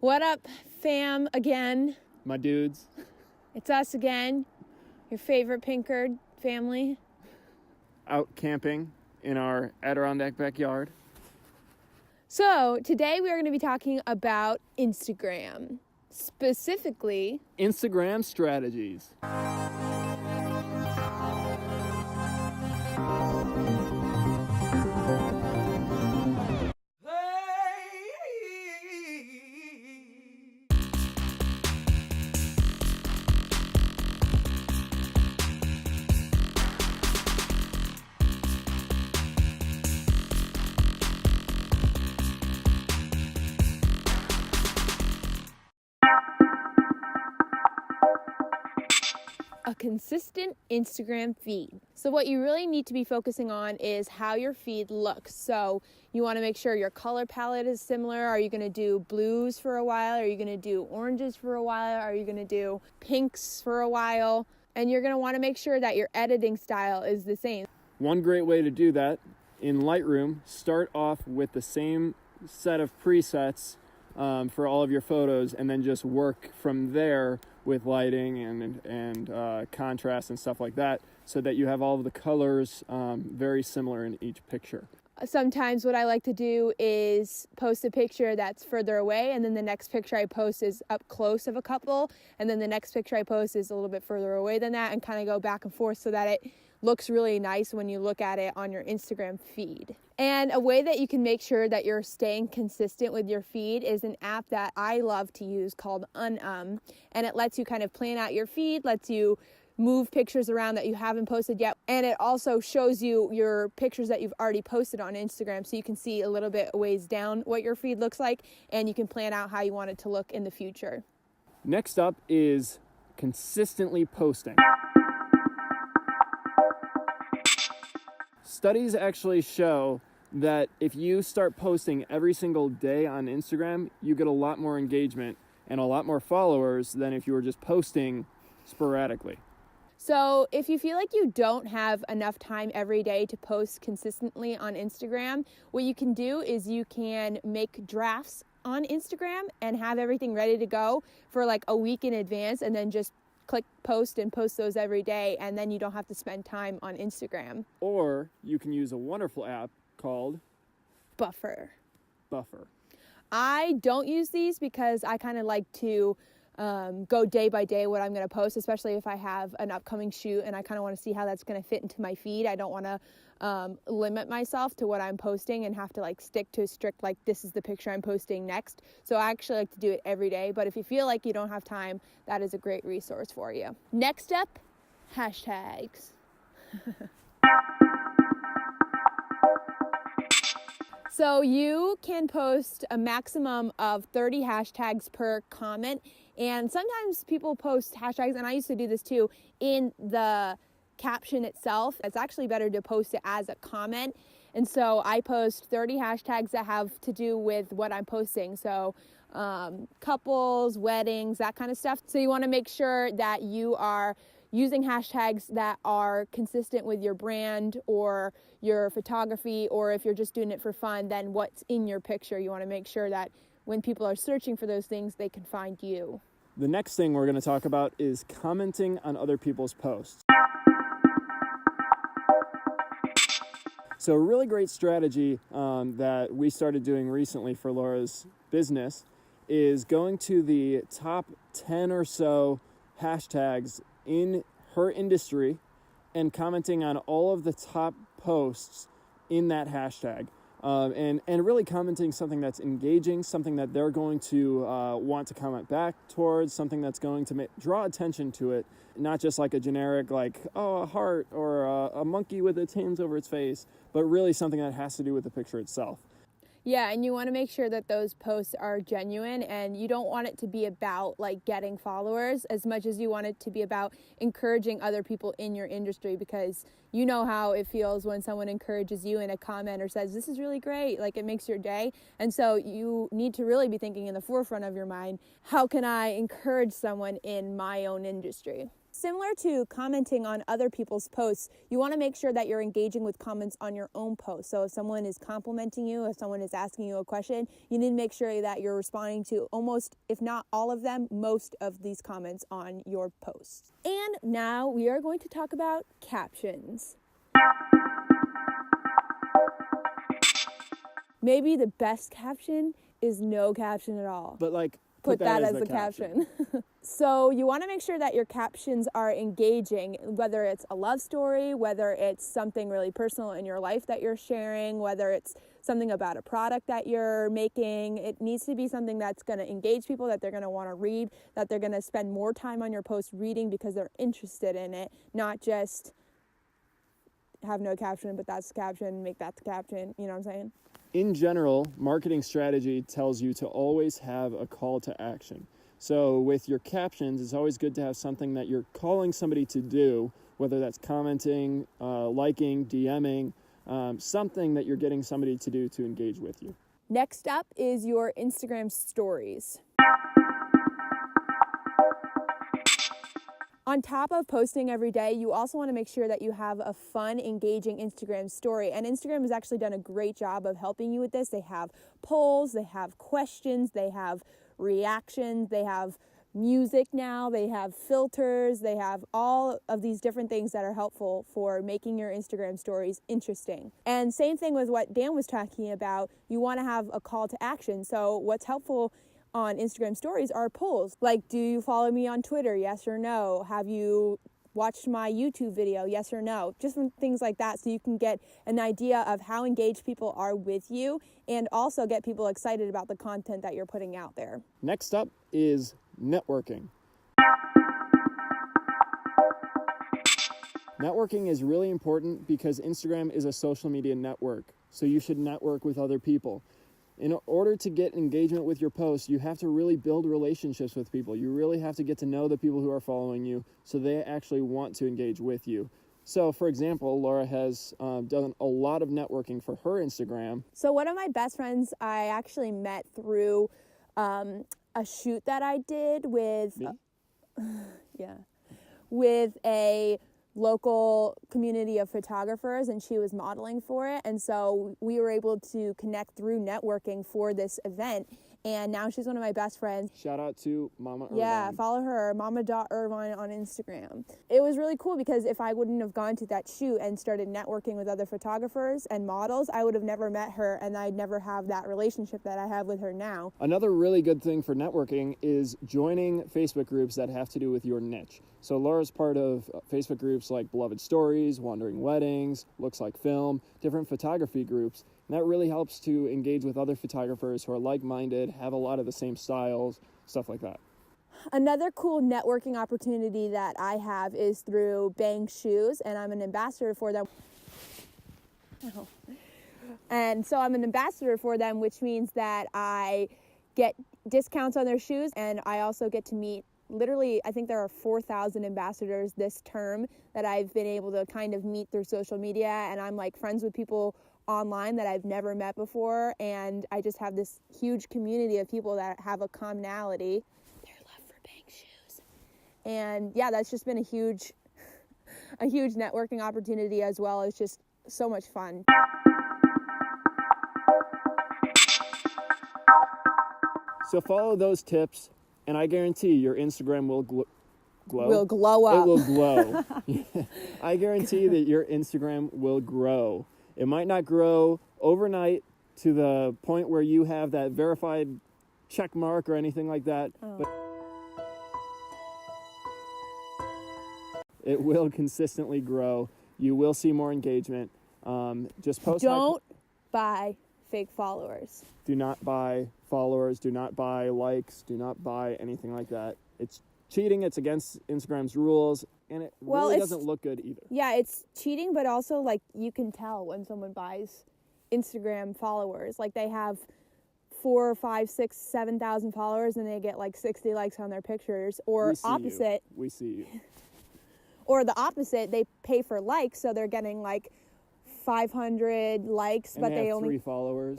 What up, fam, again? My dudes. It's us again, your favorite Pinkard family. Out camping in our Adirondack backyard. So, today we are going to be talking about Instagram. Specifically, Instagram strategies. a consistent Instagram feed. So what you really need to be focusing on is how your feed looks. So you want to make sure your color palette is similar. Are you going to do blues for a while? Are you going to do oranges for a while? Are you going to do pinks for a while? And you're going to want to make sure that your editing style is the same. One great way to do that, in Lightroom, start off with the same set of presets for all of your photos, and then just work from there with lighting and contrast and stuff like that, so that you have all of the colors very similar in each picture. Sometimes what I like to do is post a picture that's further away, and then the next picture I post is up close of a couple, and then the next picture I post is a little bit further away than that, and kind of go back and forth so that it looks really nice when you look at it on your Instagram feed. And a way that you can make sure that you're staying consistent with your feed is an app that I love to use called Unum, and it lets you kind of plan out your feed, lets you move pictures around that you haven't posted yet, and it also shows you your pictures that you've already posted on Instagram, so you can see a little bit ways down what your feed looks like, and you can plan out how you want it to look in the future. Next up is consistently posting. Studies actually show that if you start posting every single day on Instagram, you get a lot more engagement and a lot more followers than if you were just posting sporadically. So if you feel like you don't have enough time every day to post consistently on Instagram, what you can do is you can make drafts on Instagram and have everything ready to go for like a week in advance, and then just click post and post those every day, and then you don't have to spend time on Instagram. Or you can use a wonderful app called Buffer. I don't use these because I kind of like to go day by day what I'm going to post, especially if I have an upcoming shoot and I kind of want to see how that's going to fit into my feed. I don't want to limit myself to what I'm posting and have to like stick to a strict, like, this is the picture I'm posting next. So I actually like to do it every day. But if you feel like you don't have time, that is a great resource for you. Next up, hashtags. So you can post a maximum of 30 hashtags per comment, and sometimes people post hashtags, and I used to do this too, in the caption itself. It's actually better to post it as a comment, and so I post 30 hashtags that have to do with what I'm posting. So couples, weddings, that kind of stuff. So you want to make sure that you are using hashtags that are consistent with your brand or your photography, or if you're just doing it for fun, then what's in your picture. You want to make sure that when people are searching for those things, they can find you. The next thing we're going to talk about is commenting on other people's posts. So a really great strategy that we started doing recently for Laura's business is going to the top 10 or so hashtags in her industry and commenting on all of the top posts in that hashtag, and really commenting something that's engaging, something that they're going to want to comment back towards, something that's going to draw attention to it, not just like a generic like, oh, a heart or a monkey with its hands over its face, but really something that has to do with the picture itself. Yeah, and you want to make sure that those posts are genuine, and you don't want it to be about like getting followers as much as you want it to be about encouraging other people in your industry, because you know how it feels when someone encourages you in a comment or says, this is really great, like it makes your day. And so you need to really be thinking in the forefront of your mind, how can I encourage someone in my own industry? Similar to commenting on other people's posts, you want to make sure that you're engaging with comments on your own post. So if someone is complimenting you, if someone is asking you a question, you need to make sure that you're responding to almost, if not all of them, most of these comments on your posts. And now we are going to talk about captions. Maybe the best caption is no caption at all. But like, Put that as the caption. So you want to make sure that your captions are engaging, whether it's a love story, whether it's something really personal in your life that you're sharing, whether it's something about a product that you're making. It needs to be something that's going to engage people, that they're going to want to read, that they're going to spend more time on your post reading because they're interested in it, not just have no caption, but that's the caption, make that the caption. You know what I'm saying? In general, marketing strategy tells you to always have a call to action. So with your captions, it's always good to have something that you're calling somebody to do, whether that's commenting, liking, DMing, something that you're getting somebody to do to engage with you. Next up is your Instagram stories. On top of posting every day, you also want to make sure that you have a fun, engaging Instagram story. And Instagram has actually done a great job of helping you with this. They have polls, they have questions, they have reactions, they have music now, they have filters, they have all of these different things that are helpful for making your Instagram stories interesting. And same thing with what Dan was talking about, you want to have a call to action. So what's helpful on Instagram stories are polls, like, do you follow me on Twitter? Yes or no? Have you watched my YouTube video? Yes or no? Just things like that, so you can get an idea of how engaged people are with you and also get people excited about the content that you're putting out there. Next up is networking. Networking is really important because Instagram is a social media network, so you should network with other people. In order to get engagement with your posts, you have to really build relationships with people. You really have to get to know the people who are following you so they actually want to engage with you. So, for example, Laura has done a lot of networking for her Instagram. So one of my best friends I actually met through a shoot that I did with, with a local community of photographers, and she was modeling for it, and so we were able to connect through networking for this event, and now she's one of my best friends. Shout out to Mama Irvine. Yeah, follow her, mama.irvine on Instagram. It was really cool because if I wouldn't have gone to that shoot and started networking with other photographers and models, I would have never met her, and I'd never have that relationship that I have with her now. Another really good thing for networking is joining Facebook groups that have to do with your niche. So Laura's part of Facebook groups like Beloved Stories, Wandering Weddings, Looks Like Film, different photography groups. And that really helps to engage with other photographers who are like-minded, have a lot of the same styles, stuff like that. Another cool networking opportunity that I have is through Bang Shoes, and I'm an ambassador for them. And so I'm an ambassador for them, which means that I get discounts on their shoes, and I also get to meet literally, I think there are 4,000 ambassadors this term that I've been able to kind of meet through social media, and I'm like friends with people online that I've never met before, and I just have this huge community of people that have a commonality, their love for Bang Shoes. And yeah, that's just been a huge networking opportunity as well. It's just so much fun. So follow those tips, and I guarantee your Instagram will glow. Will glow up. It will glow. I guarantee that your Instagram will grow. It might not grow overnight to the point where you have that verified check mark or anything like that, but it will consistently grow. You will see more engagement. Just post. Don't buy fake followers. Do not buy followers. Do not buy likes. Do not buy anything like that. It's cheating. It's against Instagram's rules, and it really doesn't look good either. Yeah, it's cheating, but also like you can tell when someone buys Instagram followers. Like they have 4, 5, 6, 7,000 followers, and they get like 60 likes on their pictures. Or opposite. We see you. Or the opposite, they pay for likes, so they're getting like 500 likes, and but they have only 3 followers.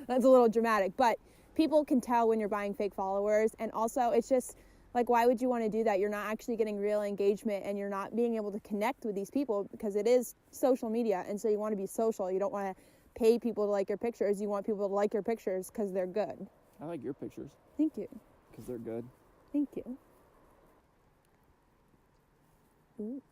That's a little dramatic, but people can tell when you're buying fake followers, and also it's just Like, why would you want to do that? You're not actually getting real engagement, and you're not being able to connect with these people, because it is social media, and so you want to be social. You don't want to pay people to like your pictures. You want people to like your pictures because they're good. I like your pictures Thank you. because they're good. Thank you. Ooh.